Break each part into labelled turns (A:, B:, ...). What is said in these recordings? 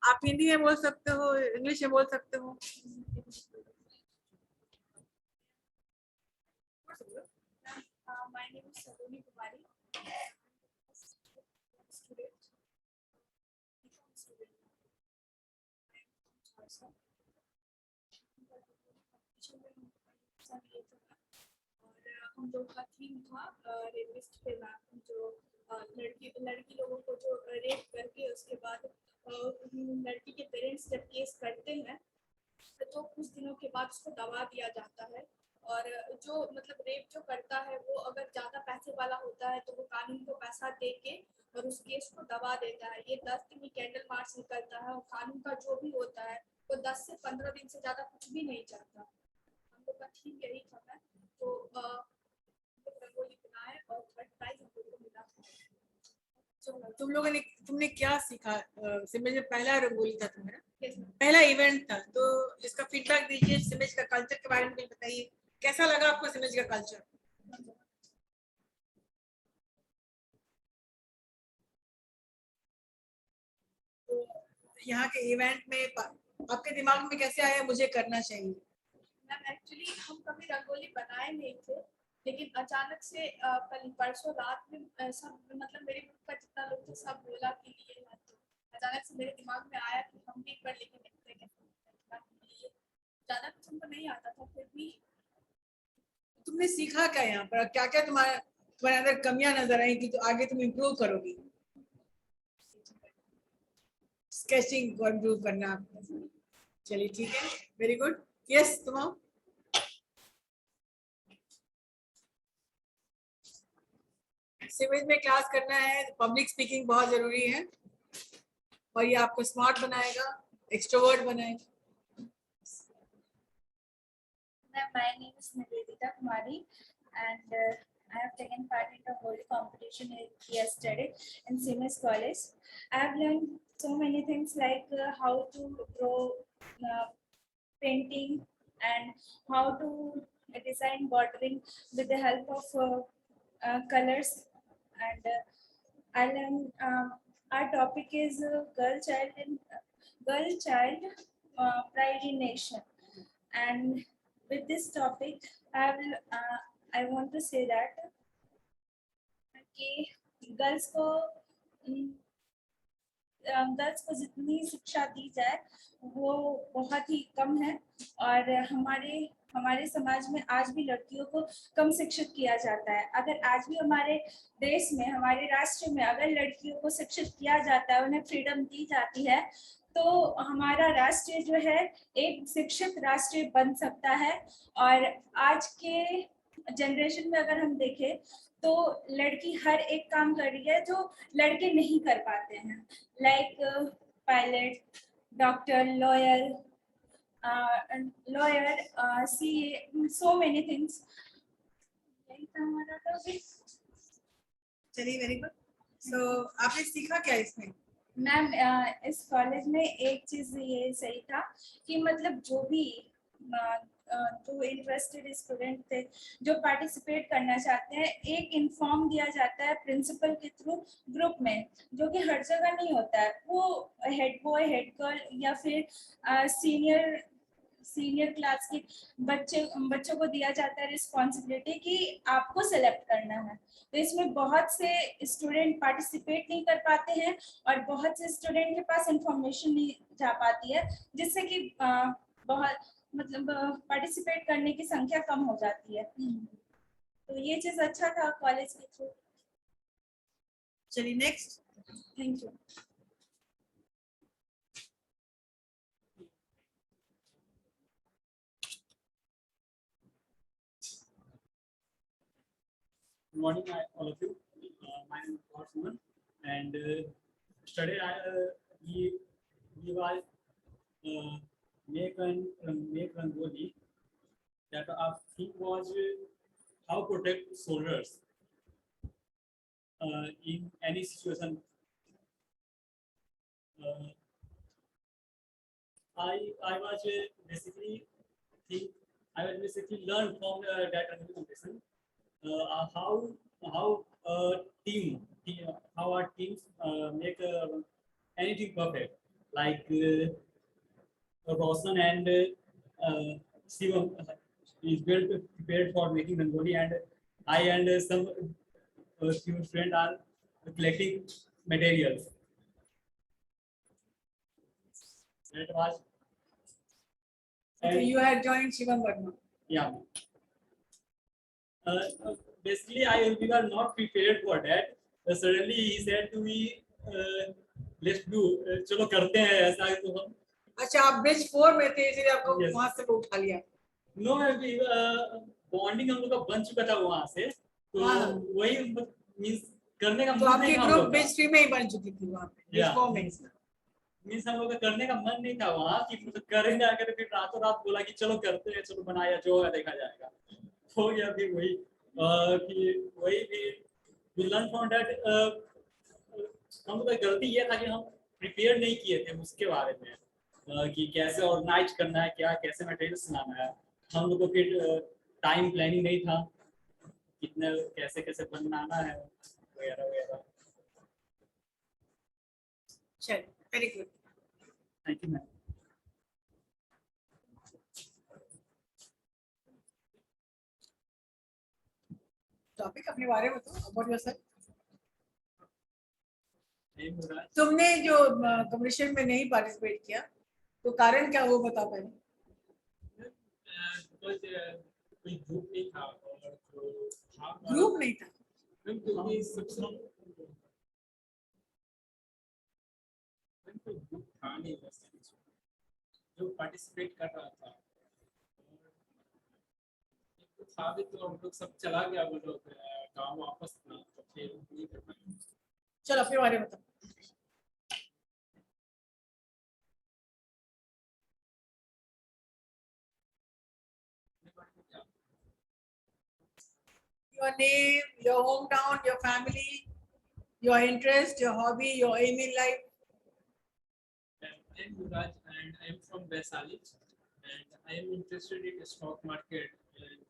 A: आप हिंदी में बोल सकते हो, इंग्लिश में बोल सकते हो।
B: My name is Saloni Kumari. Student. और हम लोग का थीम था रेपिस्ट पे मैम, जो लड़की लोगों को जो रेप करके उसके बाद लड़की के पेरेंट्स जब केस करते हैं तो कुछ दिनों के बाद उसको दबा दिया जाता है। और जो मतलब रेप जो करता है वो अगर ज़्यादा पैसे वाला होता है तो वो कानून को पैसा दे के और उस केस को दबा देता है। ये 10 दिन में कैंडल मार्च निकलता है और कानून का जो भी होता है वो 10 से 15 दिन से ज़्यादा कुछ भी नहीं चाहता। हम लोग का थीम यही था मैम, तो रंगोली बनाए और थर्ड प्राइज हम लोग को मिला।
A: तुमने क्या सीखा? सिमेज में पहला रंगोली था तुम्हारा, पहला इवेंट था, तो इसका फीडबैक दीजिए। सिमेज का कल्चर के बारे में भी बताइए, कैसा लगा आपको सिमेज का कल्चर? तो यहाँ के इवेंट में आपके दिमाग में कैसे आया मुझे करना चाहिए?
B: मैम एक्चुअली हम कभी रंगोली बनाए नहीं थे, लेकिन अचानक से कल परसों रात में सब मतलब मेरे ग्रुप का जितना लोग थे सब बोला कि ये है, तो अचानक से मेरे दिमाग में आया कि हम भी एक बार लेके देखते हैं कैसे। ज़्यादा कुछ हमको नहीं आता था, फिर भी।
A: तुमने सीखा क्या यहाँ पर? क्या क्या तुम्हारे अंदर कमियां नजर आई कि तो आगे तुम इम्प्रूव करोगी? स्केचिंग को इम्प्रूव करना। चलिए ठीक है, वेरी गुड। यस, तुम आओ। सिविल में क्लास करना है, पब्लिक स्पीकिंग बहुत जरूरी है और ये आपको स्मार्ट बनाएगा, एक्सट्रोवर्ट बनाएगा।
C: My name is Nivedita Kumari, and I have taken part in the whole competition yesterday in CMS College. I have learned so many things like how to draw painting and how to design bordering with the help of colors. And I learned our topic is girl child pride in nation. And with this topic, I want to say that कि girls को जितनी शिक्षा दी जाए वो बहुत ही कम है, और हमारे समाज में आज भी लड़कियों को कम शिक्षित किया जाता है। अगर आज भी हमारे देश में, हमारे राष्ट्र में अगर लड़कियों को शिक्षित किया जाता है, उन्हें फ्रीडम दी जाती है, तो हमारा राष्ट्र जो है एक शिक्षित राष्ट्र बन सकता है। और आज के जनरेशन में अगर हम देखें तो लड़की हर एक काम कर रही है जो लड़के नहीं कर पाते हैं, like pilot, doctor, lawyer, CA, so many things.
A: चलिए, वेरी गुड। सो आपने सीखा क्या इसमें?
C: मैम इस कॉलेज में एक चीज ये सही था कि मतलब जो भी जो इंटरेस्टेड स्टूडेंट थे जो पार्टिसिपेट करना चाहते हैं, एक इन्फॉर्म दिया जाता है प्रिंसिपल के थ्रू ग्रुप में, जो कि हर जगह नहीं होता है। वो हेड बॉय, हेड गर्ल या फिर सीनियर क्लास के बच्चों को दिया जाता है रिस्पॉन्सिबिलिटी कि आपको सेलेक्ट करना है। तो इसमें बहुत से स्टूडेंट पार्टिसिपेट नहीं कर पाते हैं और बहुत से स्टूडेंट के पास इंफॉर्मेशन नहीं जा पाती है, जिससे कि बहुत मतलब पार्टिसिपेट करने की संख्या कम हो जाती है। तो ये चीज अच्छा था कॉलेज के थ्रू।
A: चलिए next.
C: Thank you.
D: Good morning, all of you. My name is Kumar Suman, and today we will make rangoli. That our theme was how to protect soldiers in any situation. I was basically learned from that rangoli competition. How our teams make anything perfect. like Roshan and Shivam is well prepared for making rangoli, and I and some few friends are collecting materials. That was
A: Okay, you had joined Shivam Verma.
D: yeah. Basically, we were not prepared for that. Suddenly he said to me, let's do. चलो करते हैं ऐसा तो हम.
A: अच्छा, आप bench 4 में थे इसलिए आपको
D: Yes.
A: वहां से वो उठा लिया.
D: नो बॉन्डिंग हम लोग का बन चुका था वहां से, तो
A: हाँ.
D: वही मींस करने का
A: तो
D: मन
A: आपकी
D: नहीं था हम
A: ग्रुप
D: लोग का.
A: बेंच 3 में ही बन चुकी थी वहां पे. Bench
D: Yeah.
A: 4 में.
D: मींस हम लोग का करने का मन नहीं था वहां कि मतलब करेंगे, अगर फिर रातों रात बोला कि चलो करते हैं, चलो बनाया जो होगा देखा जाएगा. हो गया फिर वही कि वही भी we learn from that. हम लोग का गलती ये था कि हम प्रिपेयर नहीं किए थे उसके बारे में कि कैसे ऑर्गेनाइज करना है, क्या कैसे मटेरियल्स लाना है. हम लोग को फिर टाइम प्लानिंग नहीं था, कितने कैसे कैसे बनाना है वगैरह वगैरह.
A: चलो, very good.
D: Thank you ma'am.
A: Topic अपने बारे में बताओ, अबाउट योरसेल्फ.
D: तुमने
A: तुमने जो कंपटीशन में नहीं पार्टिसिपेट किया, तो कारण क्या वो बता पहले.
E: कोई ग्रुप नहीं था, और जो था
A: ग्रुप नहीं था.
E: क्योंकि सबसे कोई ग्रुप था नहीं वैसे जो पार्टिसिपेट कर रहा था. एक तो था भी, तो हम लोग सब चला गया, वो लोग गाँव वापस ना, तो फिर नहीं कर पाए.
A: चलो अपने बारे में बताओ. Your name, your hometown, your family, your interest, your hobby, your aim in life.
E: I am Yuraj and I am from Vaisali, and I am interested in the stock market. And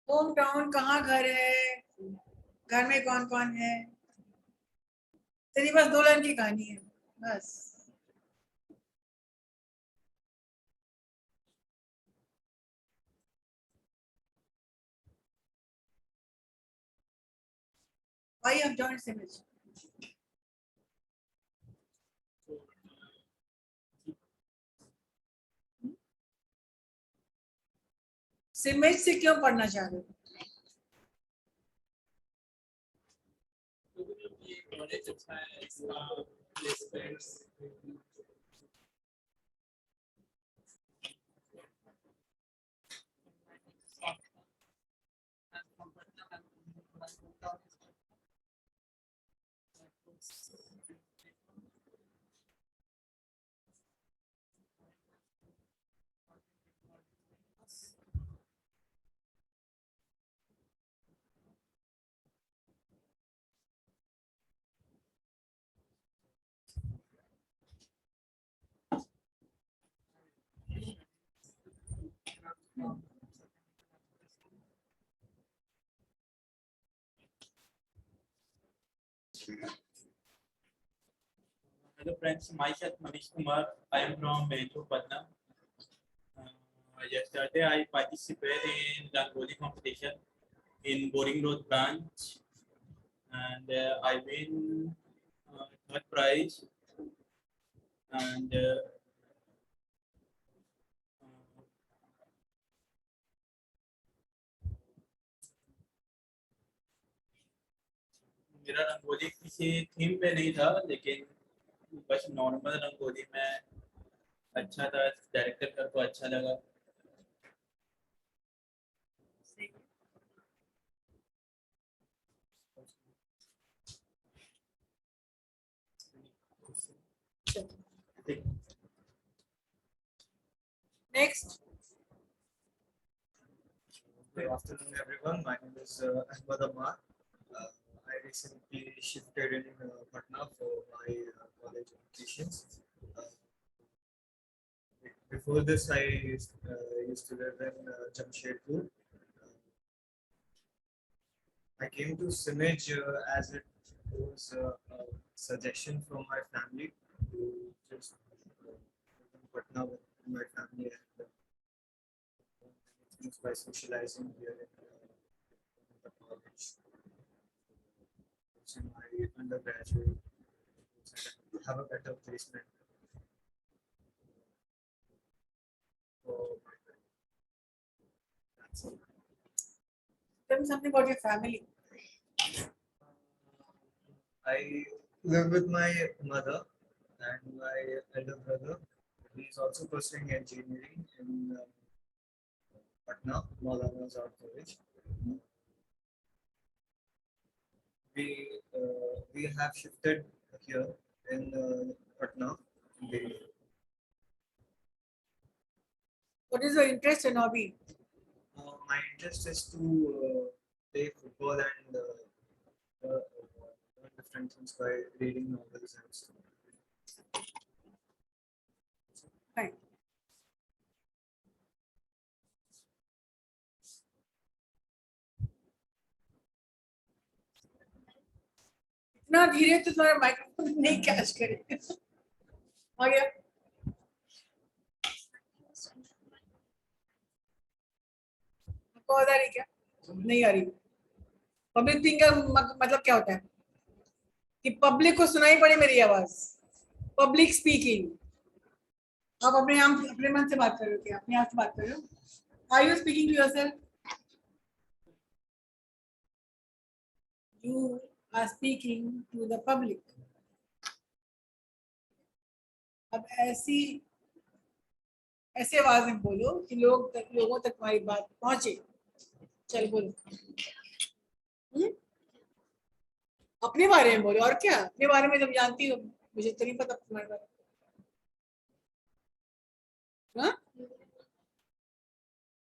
A: home town कहाँ घर है, घर में कौन कौन है. तेरी बस 2 लाइन की कहानी है बस. Why you have joined Simage?
E: so,
A: Simage से क्यों पढ़ना चाह रहे हो?
E: तो ये कॉलेज अच्छा है, इसका placements
F: Hello friends, myself Manish Kumar. I am from Bangalore, Patna. Yesterday I participated in Rangoli competition in Boring Road branch, and I win third prize. And मेरा रंगोली किसी थीम पे नहीं था, लेकिन बस नॉर्मल रंगोली में अच्छा था. डायरेक्टर कर तो अच्छा लगा.
A: Next.
G: Good afternoon, everyone. My name is Ahmad Ammar. I recently shifted in Patna for my college education. Before this, I used to live in Jamshedpur. I came to Simej as it was a suggestion from my family to just live in Patna with my family and by socializing here in the college. So my undergraduate have a better placement for my that's it.
A: Tell me something about your family.
G: I live with my mother and my elder brother. He is also pursuing engineering in Patna, Maulana Azad College. We have shifted here in Patna. Delhi.
A: What is your interest and hobby?
G: My interest is to play football and learn different things by reading novels and stuff.
A: Fine. इतना धीरे तो तुम्हारा microphone नहीं catch करे। आ गया? आपको आवाज आ रही क्या? नहीं आ रही। पब्लिक स्पीकिंग का मतलब क्या होता है? कि पब्लिक को सुनाई पड़े मेरी आवाज। Public speaking. आप अपने मन से बात कर रहे हो क्या? अपने आप से बात कर रहे हो? Are you speaking to yourself? You are speaking to the public. अब ऐसे आवाज में बोलो कि लोगों तक तुम्हारी बात पहुंचे। चल बोलो। अपने बारे में बोलो और क्या? अपने बारे में जब जानती हो, मुझे तो नहीं पता तुम्हारे बारे में। हाँ?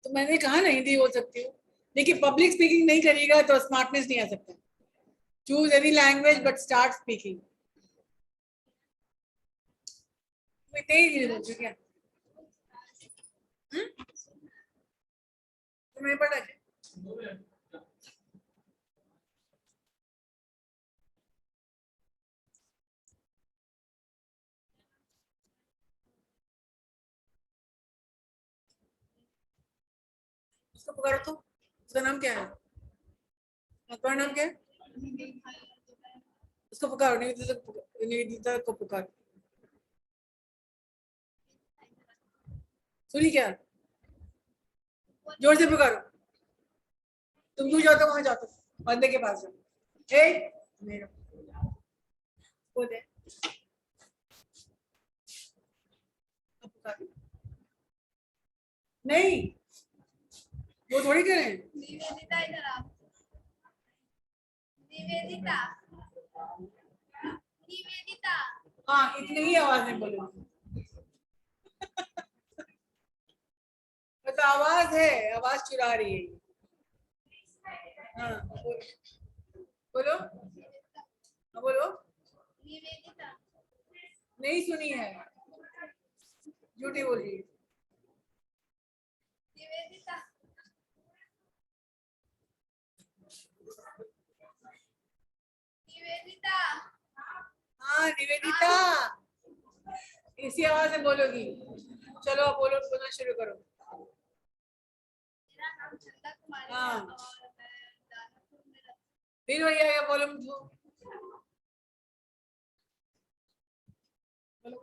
A: तो मैंने कहा ना हिंदी बोल सकती हो, लेकिन पब्लिक स्पीकिंग नहीं करेगा तो स्मार्टनेस नहीं आ सकता। Choose any language but start speaking. तेज बोल क्या? तुम्हें पता है? उसको पुकारो तो। उसका नाम क्या है? तुम्हारा नाम क्या है? उसको पुकारो। निवेदिता को पुकारो। सुनी क्या? जोर से पुकारो। तुम क्यों जाते हो वहां? जाते बंदे के पास जाओ। मेरा बोल दे। नहीं, वो थोड़ी करें।
B: निवेदिता इधर आओ। निवेदिता। निवेदिता।
A: हाँ, इतनी ही आवाज में बोलो। मतलब आवाज है, आवाज चुरा रही है। हाँ बोलो। हाँ बोलो।
B: निवेदिता।
A: नहीं सुनी है, झूठी बोल रही है।
B: निवेदिता। निवेदिता।
A: हाँ निवेदिता, इसी आवाज में बोलोगी। चलो बोलो, बोलना शुरू करो।
B: मेरा नाम चंदा कुमारी है
A: हाँ।
B: और मैं दानापुर में रहती
A: फिर वही आएगा, बोलो बोलो।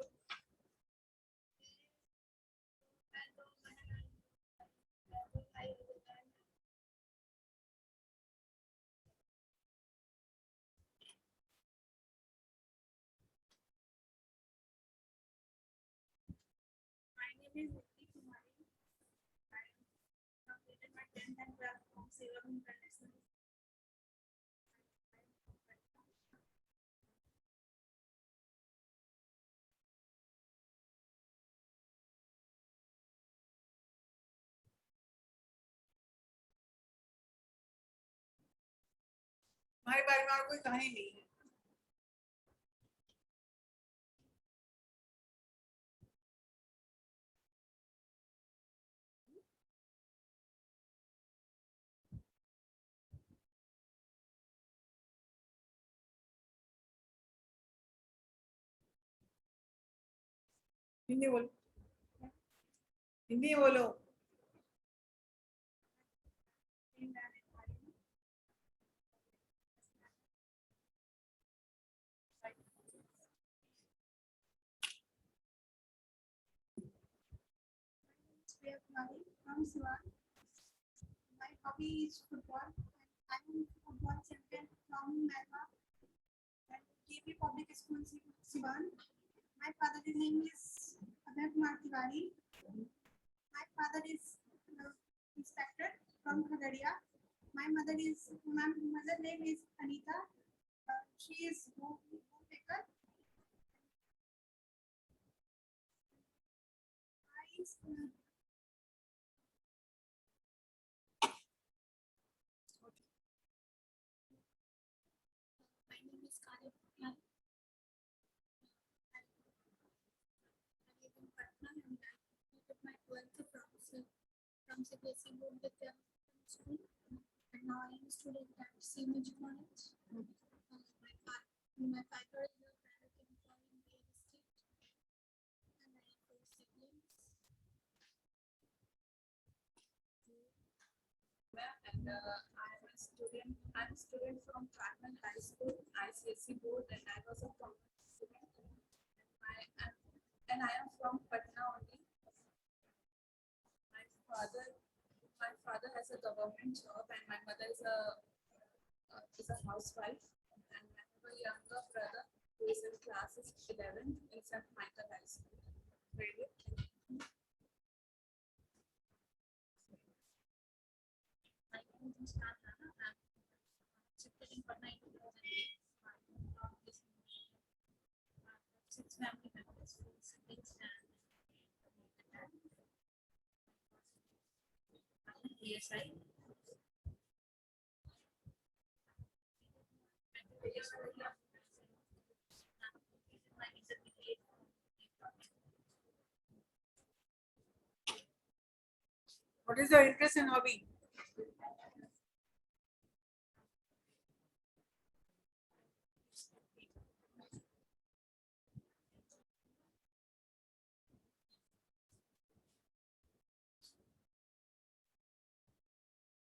C: My name is Nidhi Kumari. I completed my 10th and 12th from Sevam International.
A: हमारे बारे में और कोई कहानी नहीं है। हिंदी बोलो, हिंदी बोलो.
B: From Siwan. My hobby is football. I am football champion from Myanmar and KB Public School Siwan. My father's name is Abhay Kumar Tiwari. My father is inspector from Khagadia. My mother name is Anita. She is homemaker. My name is Khalid. I live in Patna and I completed my 12th from CBSE Board Vidya School. And now I am a student at CMG College. My father is a private employee in real estate. And I have 4 siblings. And I'm a student. I'm a student from Carmel High School, ICSE board, and I was a commerce student. And I am from Patna only. My father has a government job, and my mother is a housewife. And I have a younger brother who is in classes 11 in St. Michael High School. Very good. My name is Muskan Rana. I'm shifted in Patna in 2008. My mom is 6 family members, 4 siblings, and PSI.
A: What is your interest and hobby?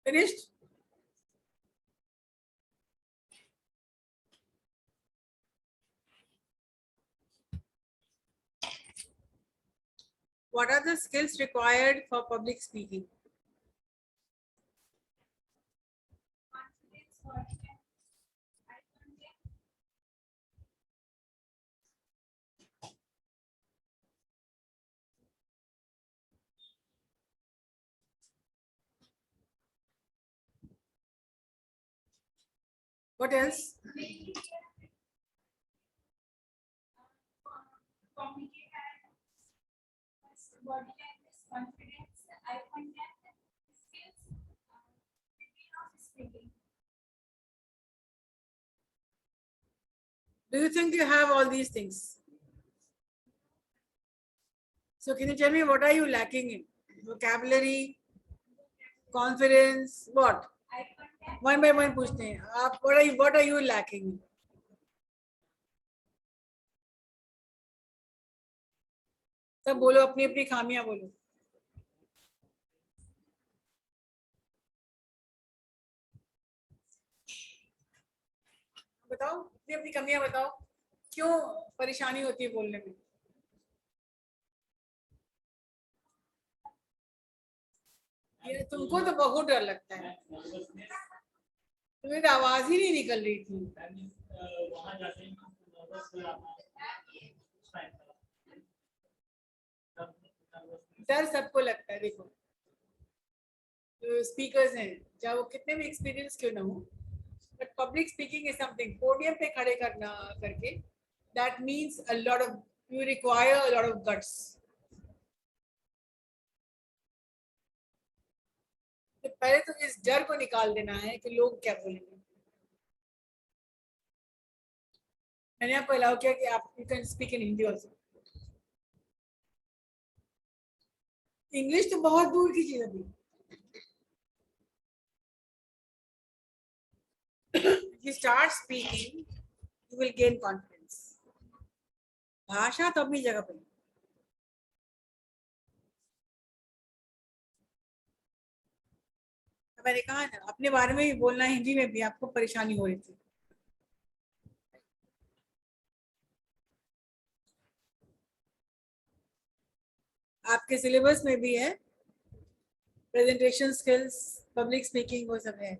A: Finished? What are the skills required for public speaking?
B: Confidence, confidence. I confidence.
A: What else?
B: Communicate body language, confidence, eye contact, skills, thinking of speaking.
A: Do you think you have all these things? So can you tell me what are you lacking in? Vocabulary, confidence, what?
B: Eye contact.
A: One by one पूछते हैं. आप what are you lacking in? सब बोलो, अपनी अपनी खामियां बोलो. बताओ, अपनी अपनी कमियां बताओ. क्यों परेशानी होती है बोलने में? ये तुमको तो बहुत डर लगता है. तुम्हें तो आवाज ही नहीं निकल रही थी.
D: वहाँ जाते हैं
A: डर सबको लगता है. देखो जो स्पीकर्स हैं, चाहे वो कितने भी एक्सपीरियंस क्यों ना हो, but public speaking is something. Podium पे खड़े करना करके, that means a lot of, you require a lot of guts. तो पहले तो इस डर को निकाल देना है कि लोग क्या बोलेंगे. मैंने आपको अलाउ किया कि आप you can speak in Hindi also. English तो बहुत दूर की चीज अभी. You start speaking, you will gain confidence. भाषा तो अपनी जगह पे. मैंने कहा ना अपने बारे में ही बोलना, हिंदी में भी आपको परेशानी हो रही थी। आपके सिलेबस में भी है प्रेजेंटेशन स्किल्स, पब्लिक स्पीकिंग, वो सब है।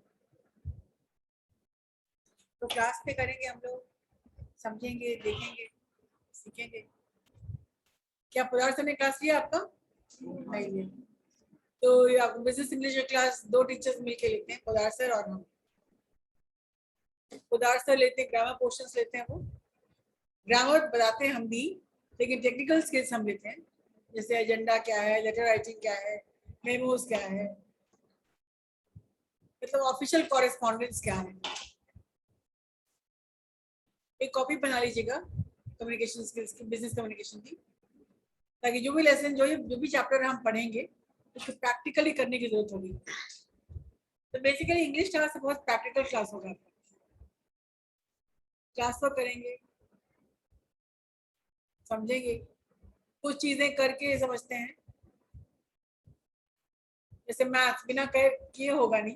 A: तो क्लास पे करेंगे हम लोग, समझेंगे, देखेंगे, सीखेंगे। क्या पुरार सर ने क्लास लिया आपका? नहीं लिया। तो बिजनेस इंग्लिश क्लास 2 टीचर्स मिलके लेते हैं, पुरार सर और हम। पुरार सर लेते हैं ग्रामर पोर्शंस लेते हैं, वो ग्रामर बताते हैं हम भी, लेकिन टेक्निकल स्किल्स हम लेते हैं, जैसे एजेंडा क्या है, लेटर राइटिंग क्या है, मेमोज क्या है, मतलब ऑफिशियल कॉरेस्पॉन्डेंस क्या है। एक कॉपी बना लीजिएगा कम्युनिकेशन स्किल्स की, बिजनेस कम्युनिकेशन की, ताकि जो भी लेसन जो भी चैप्टर हम पढ़ेंगे उसको प्रैक्टिकली करने की जरूरत होगी। तो बेसिकली इंग्लिश क्लास से बहुत प्रैक्टिकल क्लास होगा। क्लास तो करेंगे, समझेंगे, कुछ चीजें करके समझते हैं। जैसे मैथ्स बिना किए होगा नहीं,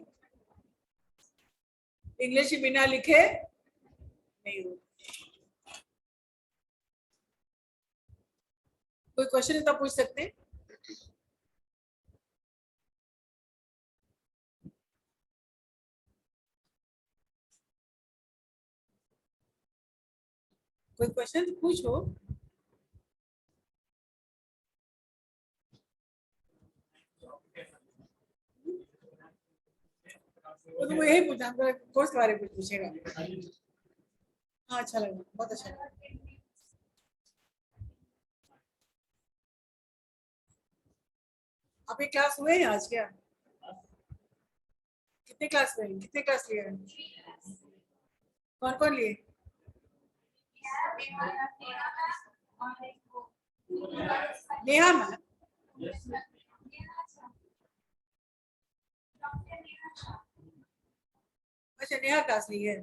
A: इंग्लिश बिना लिखे नहीं होगा। कोई क्वेश्चन है तो पूछ सकते हैं। कोई क्वेश्चन तो पूछो। तो वो यही पूछा, कोर्स के बारे में कुछ पूछेगा। हाँ अच्छा लगा, बहुत अच्छा लगा। आपके क्लास हुए हैं आज क्या? कितने क्लास हुए हैं? कितने क्लास लिए हैं? कौन कौन लिए? नेहा मैम, अच्छा नेहा क्लास ली है।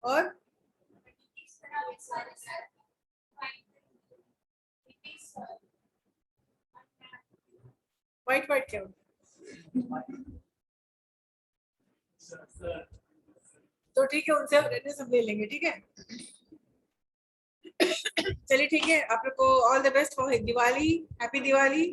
A: और वाइट वाइट क्या होता है? तो ठीक है, उनसे अटेंडेंस हम ले लेंगे, ठीक है। चलिए ठीक है, आप लोग को all the best for Diwali, happy Diwali.